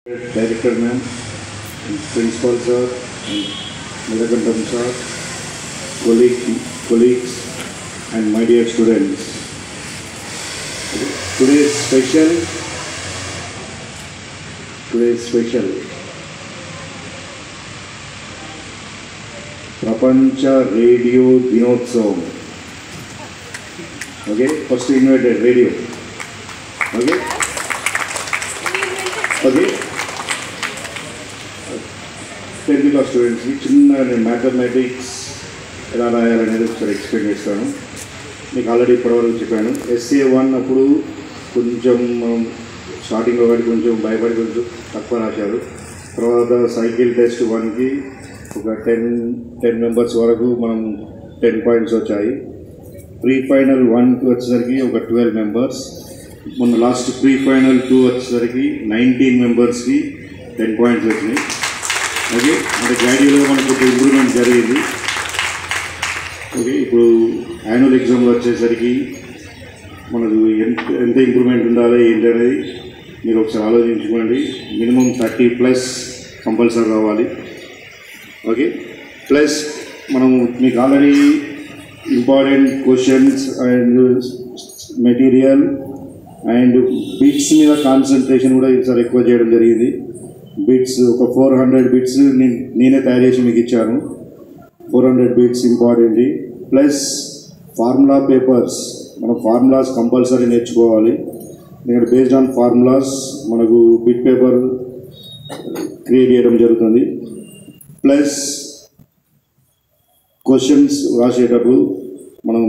Director ma'am, and principal sir, and Nirakantam sir, colleagues, and my dear students. Today's special Prapancha Radio Dinotsavam. Okay, first invited radio. Okay. 10th class students की చిన్న mathematics ఎలా రాయాలనేది ఒకసారి explain చేస్తాను. మీకు already ఇప్పటివరకు చెప్పాను. SA1 అప్పుడు కొంచెం స్టార్టింగ్లో వాటి కొంచెం భయపడి కొంచెం తక్కువ రాశారు. తర్వాత సైకిల్ టెస్ట్ 1కి ఒక 10 మెంబర్స్ వరకు మనం 10 పాయింట్స్ వచ్చాయి. ప్రీ ఫైనల్ 1కి వచ్చేసరికి ఒక 12 మెంబర్స్. మొన్న లాస్ట్ ప్రీ ఫైనల్ 2 వచ్చేసరికి 19 మెంబర్స్కి 10 పాయింట్స్ వచ్చినాయి. ఓకే, అంటే గ్రాడ్యువల్గా మనకు ఒక ఇంప్రూవ్మెంట్ జరిగింది. ఓకే, ఇప్పుడు యాన్యువల్ ఎగ్జామ్లో వచ్చేసరికి మనకు ఎంత ఇంప్రూవ్మెంట్ ఉండాలి ఏంటి అనేది మీరు ఒకసారి ఆలోచించుకోండి. మినిమం 30+ కంపల్సరీ రావాలి. ఓకే, ప్లస్ మనం మీకు already important questions and material and bits మీద కాన్సన్ట్రేషన్ కూడా ఈసారి ఎక్కువ చేయడం జరిగింది. బిట్స్ ఒక 400 బిట్స్ నేనే తయారు చేసి మీకు ఇచ్చాను. 400 bits important. Plus formula papers, మనం ఫార్ములాస్ కంపల్సరీ నేర్చుకోవాలి. ఎందుకంటే బేస్డ్ ఆన్ ఫార్ములాస్ మనకు బిట్ పేపర్ క్రియేట్ చేయడం జరుగుతుంది. ప్లస్ క్వశ్చన్స్ రాసేటప్పుడు మనం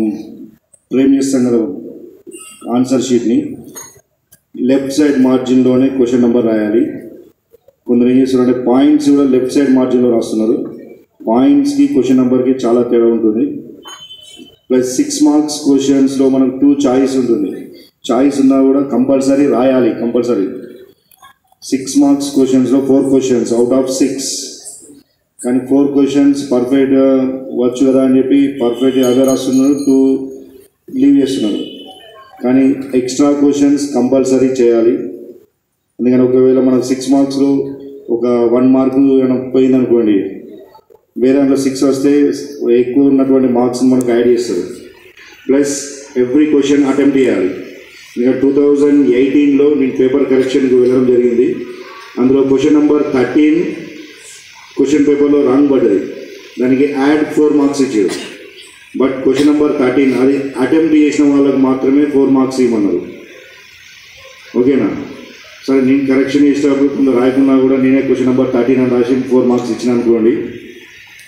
ఫ్రేమ్ చేస్తాం కదా ఆన్సర్ షీట్ని, లెఫ్ట్ సైడ్ మార్జిన్లోనే క్వశ్చన్ నెంబర్ రాయాలి. కొందరు ఏం చేస్తున్నారంటే పాయింట్స్ కూడా లెఫ్ట్ సైడ్ మార్జిన్లో రాస్తున్నారు. పాయింట్స్కి క్వశ్చన్ నెంబర్కి చాలా తేడా ఉంటుంది. ప్లస్ 6 మార్క్స్ క్వశ్చన్స్లో మనకు 2 చాయిస్ ఉంటుంది. చాయిస్ ఉన్నా కూడా కంపల్సరీ రాయాలి. కంపల్సరీ 6 మార్క్స్ క్వశ్చన్స్లో 4 క్వశ్చన్స్ అవుట్ ఆఫ్ 6, కానీ 4 క్వశ్చన్స్ పర్ఫెక్ట్ వచ్చు కదా అని చెప్పి పర్ఫెక్ట్ అవే రాస్తున్నారు, 2 లీవ్ చేస్తున్నారు. కానీ ఎక్స్ట్రా క్వశ్చన్స్ కంపల్సరీ చేయాలి. ఎందుకంటే ఒకవేళ మనకు 6 మార్క్స్లో ఒక 1 మార్కు పోయిందనుకోండి, వేరే దాంట్లో 6 వస్తే ఎక్కువ ఉన్నటువంటి మార్క్స్ మనకు యాడ్ చేస్తారు. ప్లస్ ఎవ్రీ క్వశ్చన్ అటెంప్ట్ చేయాలి. ఇంకా 2018లో నేను పేపర్ కరెక్షన్కి వెళ్ళడం జరిగింది. అందులో క్వశ్చన్ నెంబర్ 13 క్వశ్చన్ పేపర్లో రాంగ్ పడ్డది. దానికి యాడ్ 4 మార్క్స్ ఇచ్చారు. బట్ క్వశ్చన్ నెంబర్ 13 అది అటెంప్ట్ చేసిన వాళ్ళకి మాత్రమే 4 మార్క్స్ ఇవ్వమన్నారు. ఓకేనా? సరే, నేను కరెక్షన్ చేసేటప్పుడు కొంత రాయకుండా కూడా నేనే క్వశ్చన్ నెంబర్ 13 అని రాసి 4 మార్క్స్ ఇచ్చిన అనుకోండి.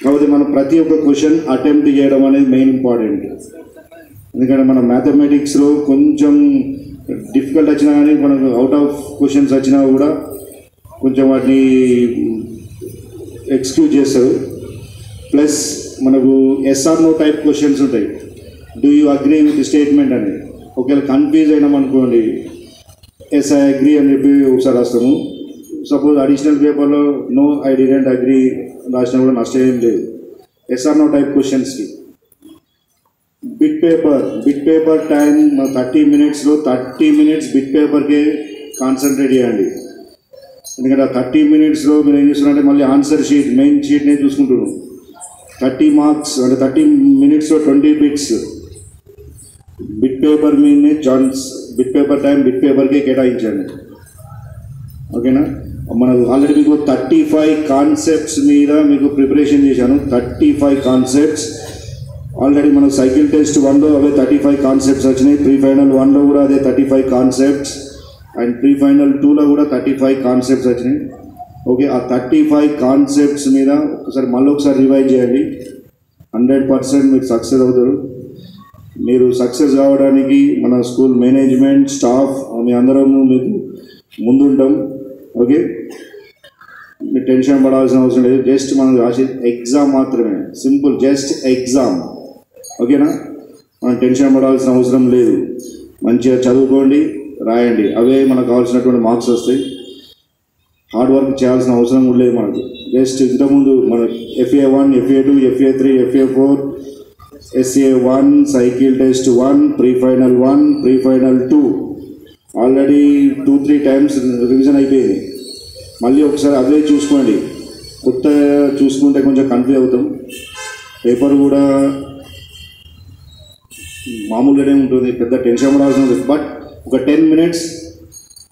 కాబట్టి మనం ప్రతి ఒక్క క్వశ్చన్ అటెంప్ట్ చేయడం అనేది మెయిన్ ఇంపార్టెంట్. ఎందుకంటే మన మ్యాథమెటిక్స్లో కొంచెం డిఫికల్ట్ వచ్చినా కానీ మనకు అవుట్ ఆఫ్ క్వశ్చన్స్ వచ్చినా కూడా కొంచెం వాటిని ఎక్స్క్యూజ్ చేస్తారు. ప్లస్ మనకు SR/NO టైప్ క్వశ్చన్స్ ఉంటాయి. Do you agree with statement అని. ఒకవేళ కన్ఫ్యూజ్ అయినాం అనుకోండి, ఎస్ ఐ అగ్రీ అని చెప్పి ఒకసారి రాస్తాము. సపోజ్ అడిషనల్ పేపర్లో నో ఐ డిడెంట్ అగ్రీ రాసినా కూడా నష్టం ఏం లేదు. SR/NO టైప్ క్వశ్చన్స్కి బిట్ పేపర్ టైం 30 మినిట్స్లో 30 మినిట్స్ బిట్ పేపర్కే కాన్సన్ట్రేట్ చేయండి. ఎందుకంటే 30 మినిట్స్లో మీరు ఏం చేస్తున్నారంటే మళ్ళీ ఆన్సర్ షీట్ మెయిన్ షీట్నే చూసుకుంటున్నాం. 30 మార్క్స్ అంటే 30 మినిట్స్లో 20 బిట్స్ బిట్ పేపర్ మీదనే బిట్ పేపర్ టైం బిట్ పేపర్కే కేటాయించండి. ఓకేనా? మనకు ఆల్రెడీ మీకు 35 కాన్సెప్ట్స్ మీద మీకు ప్రిపరేషన్ చేశాను. 35 కాన్సెప్ట్స్ ఆల్రెడీ మనకు సైకిల్ టెస్ట్ 1లో అవే 35 కాన్సెప్ట్స్ వచ్చినాయి. ప్రీ ఫైనల్ 1లో కూడా అదే 35 కాన్సెప్ట్స్ అండ్ ప్రీ ఫైనల్ 2లో కూడా 35 కాన్సెప్ట్స్ వచ్చినాయి. ఓకే, ఆ 35 కాన్సెప్ట్స్ మీద మళ్ళీ ఒకసారి రివైజ్ చేయండి. 100% మీరు సక్సెస్ అవుతారు. మీరు సక్సెస్ కావడానికి మన స్కూల్ మేనేజ్మెంట్ స్టాఫ్ మీ అందరము మీకు ముందుంటాం. ఓకే, మీరు టెన్షన్ పడాల్సిన అవసరం లేదు. జస్ట్ మనం రాసే ఎగ్జామ్ మాత్రమే, సింపుల్, జస్ట్ ఎగ్జామ్. ఓకేనా? మనం టెన్షన్ పడాల్సిన అవసరం లేదు. మంచిగా చదువుకోండి, రాయండి, అవే మనకు కావాల్సినటువంటి మార్క్స్ వస్తాయి. హార్డ్ వర్క్ చేయాల్సిన అవసరం కూడా లేదు మనకు. జస్ట్ ఇంతకుముందు మన FA1, FA2, FA3, FA4, SA1, cycle test 1, pre final 1, pre final 2 already 2-3 times revision అయిపోయింది. మళ్ళీ ఒకసారి అదే చూసుకోండి. కొత్త చూసుకుంటే కొంచెం కన్ఫ్యూజ్ అవుతాం. పేపర్ కూడా మామూలుగానే ఉంటుంది, పెద్ద టెన్షన్ కూడా అవసరం లేదు. బట్ ఒక 10 minutes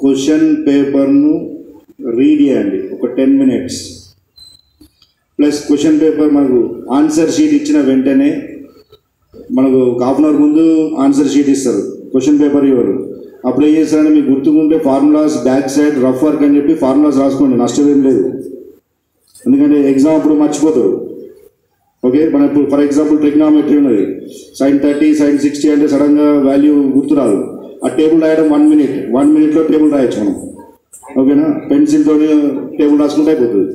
క్వశ్చన్ పేపర్ను రీడ్ చేయండి, ఒక 10 minutes. ప్లస్ క్వశ్చన్ పేపర్ మనకు ఆన్సర్ షీట్ ఇచ్చిన వెంటనే మనకు ఒక 1/2 hour ముందు ఆన్సర్ షీట్ ఇస్తారు, క్వశ్చన్ పేపర్ ఇవ్వరు. అప్పుడు ఏం చేస్తారంటే మీకు గుర్తుకుంటే formulas back side rough work అని చెప్పి ఫార్ములాస్ రాసుకోండి, నష్టమేం లేదు. ఎందుకంటే ఎగ్జామ్ అప్పుడు మర్చిపోతారు. ఓకే, మన ఇప్పుడు ఫర్ ఎగ్జాంపుల్ ట్రిగ్నామెట్రీ ఉన్నది, sin 30 sin 60 అంటే సడన్గా వాల్యూ గుర్తురాదు. ఆ టేబుల్ రాయడం 1 minute, 1 minuteలో టేబుల్ రాయొచ్చు మనం. ఓకేనా, పెన్సిల్తో టేబుల్ రాసుకుంటే అయిపోతుంది.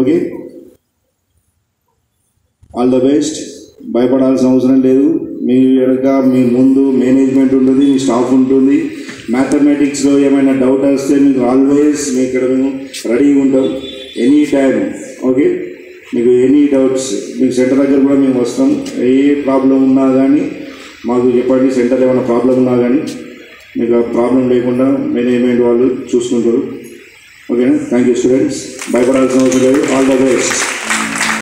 Okay, all the best. భయపడాల్సిన అవసరం లేదు. మీ వెనక మీ ముందు మేనేజ్మెంట్ ఉంటుంది, మీ స్టాఫ్ ఉంటుంది. మ్యాథమెటిక్స్లో ఏమైనా డౌట్ వస్తే మీకు ఆల్వేస్ మీ ఇక్కడ మేము రెడీగా ఉంటాం ఎనీ టైం. ఓకే, మీకు ఎనీ డౌట్స్ మీకు సెంటర్ దగ్గర కూడా మేము వస్తాం. ఏ ప్రాబ్లం ఉన్నా కానీ మాకు చెప్పండి, సెంటర్ ఏమైనా ప్రాబ్లం ఉన్నా కానీ మీకు ఆ ప్రాబ్లం లేకుండా మేనేజ్మెంట్ వాళ్ళు చూసుకుంటారు. ఓకేనా, థ్యాంక్ యూ స్టూడెంట్స్. భయపడాల్సిన అవసరం లేదు. All the best.